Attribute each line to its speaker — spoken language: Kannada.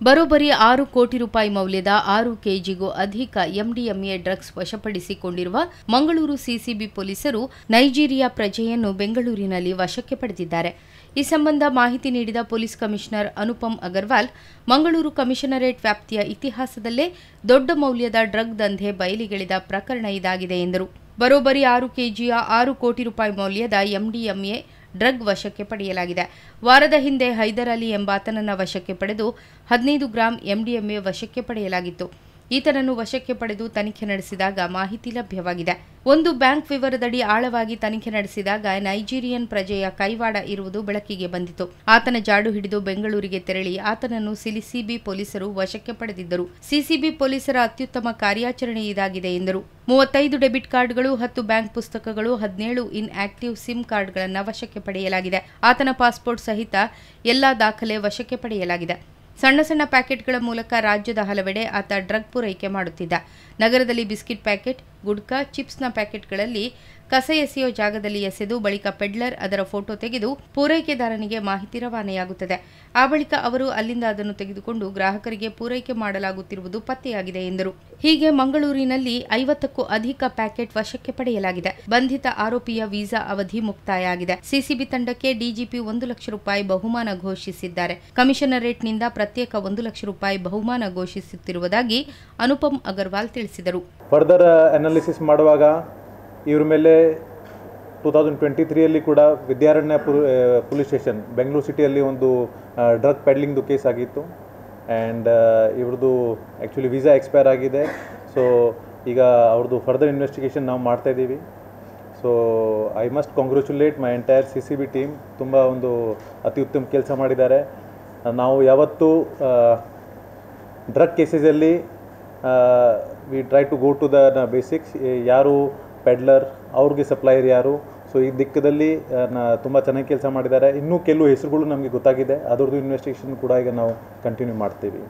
Speaker 1: ಬರೋಬ್ಬರಿ 6 ಕೋಟಿ ರೂಪಾಯಿ ಮೌಲ್ಯದ 6 ಕೆಜಿಗೂ ಅಧಿಕ ಎಂಡಿಎಂಎ ಡ್ರಗ್ಸ್ ವಶಪಡಿಸಿಕೊಂಡಿರುವ ಮಂಗಳೂರು ಸಿಸಿಬಿ ಪೊಲೀಸರು ನೈಜೀರಿಯಾ ಪ್ರಜೆಯನ್ನು ಬೆಂಗಳೂರಿನಲ್ಲಿ ವಶಕ್ಕೆ ಪಡೆದಿದ್ದಾರೆ. ಈ ಸಂಬಂಧ ಮಾಹಿತಿ ನೀಡಿದ police commissioner Anupam Agarwal, Mangaluru commissionerate ವ್ಯಾಪ್ತಿಯ ಇತಿಹಾಸದಲ್ಲೇ ದೊಡ್ಡ ಮೌಲ್ಯದ ಡ್ರಗ್ ದಂಧೆ ಬಯಲಿಗೆಳೆದ ಪ್ರಕರಣ ಇದಾಗಿದೆ ಎಂದರು. ಬರೋಬ್ಬರಿ 6 ಕೆಜಿಯ 6 ಕೋಟಿ ರೂಪಾಯಿ ಮೌಲ್ಯದ ಎಂಡಿಎಂಎ ಡ್ರಗ್ ವಶಕ್ಕೆ ಪಡೆಯಲಾಗಿದೆ. ವಾರದ ಹಿಂದೆ ಹೈದರ್ ಅಲಿ ಎಂಬಾತನನ್ನು ವಶಕ್ಕೆ ಪಡೆದು 15 ಗ್ರಾಂ ಎಂಡಿಎಂಎ ವಶಕ್ಕೆ ಪಡೆಯಲಾಗಿತ್ತು. ಈತನನ್ನು ವಶಕ್ಕೆ ಪಡೆದು ತನಿಖೆ ನಡೆಸಿದಾಗ ಮಾಹಿತಿ ಲಭ್ಯವಾಗಿದೆ. ಒಂದು ಬ್ಯಾಂಕ್ ವಿವರದಡಿ ಆಳವಾಗಿ ತನಿಖೆ ನಡೆಸಿದಾಗ ನೈಜೀರಿಯನ್ ಪ್ರಜೆಯ ಕೈವಾಡ ಇರುವುದು ಬೆಳಕಿಗೆ ಬಂದಿತು. ಆತನ ಜಾಡು ಹಿಡಿದು ಬೆಂಗಳೂರಿಗೆ ತೆರಳಿ ಆತನನ್ನು ಸಿಸಿಬಿ ಪೊಲೀಸರು ವಶಕ್ಕೆ ಪಡೆದಿದ್ದರು. ಸಿಸಿಬಿ ಪೊಲೀಸರ ಅತ್ಯುತ್ತಮ ಕಾರ್ಯಾಚರಣೆ ಇದಾಗಿದೆ ಎಂದರು. 35 ಡೆಬಿಟ್ ಕಾರ್ಡ್ಗಳು, 10 ಬ್ಯಾಂಕ್ ಪುಸ್ತಕಗಳು, 17 ಇನ್ ಆಕ್ಟಿವ್ ಸಿಮ್ ಕಾರ್ಡ್ಗಳನ್ನು ವಶಕ್ಕೆ ಪಡೆಯಲಾಗಿದೆ. ಆತನ ಪಾಸ್ಪೋರ್ಟ್ ಸಹಿತ ಎಲ್ಲಾ ದಾಖಲೆ ವಶಕ್ಕೆ ಪಡೆಯಲಾಗಿದೆ. ಸಣ್ಣ ಸಣ್ಣ ಪ್ಯಾಕೆಟ್ಗಳ ಮೂಲಕ ರಾಜ್ಯದ ಹಲವೆಡೆ ಆತ ಡ್ರಗ್ ಪೂರೈಕೆ ಮಾಡುತ್ತಿದ್ದ. ನಗರದಲ್ಲಿ ಬಿಸ್ಕಿಟ್ ಪ್ಯಾಕೆಟ್, ಗುಡ್ಕಾ, ಚಿಪ್ಸ್ನ ಪ್ಯಾಕೆಟ್ಗಳಲ್ಲಿ ಕಸ ಎಸೆಯೋ ಜಾಗದಲ್ಲಿ ಎಸೆದು ಬಳಿಕ ಪೆಡ್ಲರ್ ಅದರ ಫೋಟೋ ತೆಗೆದು ಪೂರೈಕೆದಾರನಿಗೆ ಮಾಹಿತಿ ರವಾನೆಯಾಗುತ್ತದೆ. ಆ ಬಳಿಕ ಅವರು ಅಲ್ಲಿಂದ ಅದನ್ನು ತೆಗೆದುಕೊಂಡು ಗ್ರಾಹಕರಿಗೆ ಪೂರೈಕೆ ಮಾಡಲಾಗುತ್ತಿರುವುದು ಪತ್ತೆಯಾಗಿದೆ ಎಂದರು. ಹೀಗೆ ಮಂಗಳೂರಿನಲ್ಲಿ 50ಕ್ಕೂ ಅಧಿಕ ಪ್ಯಾಕೆಟ್ ವಶಕ್ಕೆ ಪಡೆಯಲಾಗಿದೆ. ಬಂಧಿತ ಆರೋಪಿಯ ವೀಸಾ ಅವಧಿ ಮುಕ್ತಾಯ ಆಗಿದೆ. ಸಿಸಿಬಿ ತಂಡಕ್ಕೆ ಡಿಜಿಪಿ 1 ಲಕ್ಷ ರೂಪಾಯಿ ಬಹುಮಾನ ಘೋಷಿಸಿದ್ದಾರೆ. ಕಮಿಷನರೇಟ್ನಿಂದ ಪ್ರತ್ಯೇಕ 1 ಲಕ್ಷ ರೂಪಾಯಿ ಬಹುಮಾನ ಘೋಷಿಸುತ್ತಿರುವುದಾಗಿ ಅನುಪಮ್ ಅಗರ್ವಾಲ್ ತಿಳಿಸಿದರು.
Speaker 2: ಫರ್ದರ್ ಅನಾಲಿಸಿಸ್ ಮಾಡುವಾಗ ಇವ್ರ ಮೇಲೆ 2023 ಕೂಡ ವಿದ್ಯಾರಣ್ಯ ಪೊಲೀಸ್ ಸ್ಟೇಷನ್ ಬೆಂಗಳೂರು ಸಿಟಿಯಲ್ಲಿ ಒಂದು ಡ್ರಗ್ ಪೆಡ್ಲಿಂಗ್ದು ಕೇಸ್ ಆಗಿತ್ತು. ಆ್ಯಂಡ್ ಇವ್ರದ್ದು ಆ್ಯಕ್ಚುಲಿ ವೀಸಾ ಎಕ್ಸ್ಪೈರ್ ಆಗಿದೆ. ಸೊ ಈಗ ಅವ್ರದ್ದು ಫರ್ದರ್ ಇನ್ವೆಸ್ಟಿಗೇಷನ್ ನಾವು ಮಾಡ್ತಾಯಿದ್ದೀವಿ. So I must congratulate my entire CCB team. ತುಂಬ ಒಂದು ಅತ್ಯುತ್ತಮ ಕೆಲಸ ಮಾಡಿದ್ದಾರೆ. ನಾವು ಯಾವತ್ತೂ ಡ್ರಗ್ ಕೇಸಸಲ್ಲಿ we try to go to the basics. ಯಾರು ಪೆಡ್ಲರ್, ಅವ್ರಿಗೆ ಸಪ್ಲೈಯರ್ ಯಾರು, ಸೊ ಈ ದಿಕ್ಕದಲ್ಲಿ ತುಂಬ ಚೆನ್ನಾಗಿ ಕೆಲಸ ಮಾಡಿದ್ದಾರೆ. ಇನ್ನೂ ಕೆಲವು ಹೆಸರುಗಳು ನಮಗೆ ಗೊತ್ತಾಗಿದೆ. ಅದರದ್ದು ಇನ್ವೆಸ್ಟಿಗೇಷನ್ ಕೂಡ ಈಗ ನಾವು ಕಂಟಿನ್ಯೂ ಮಾಡ್ತೀವಿ.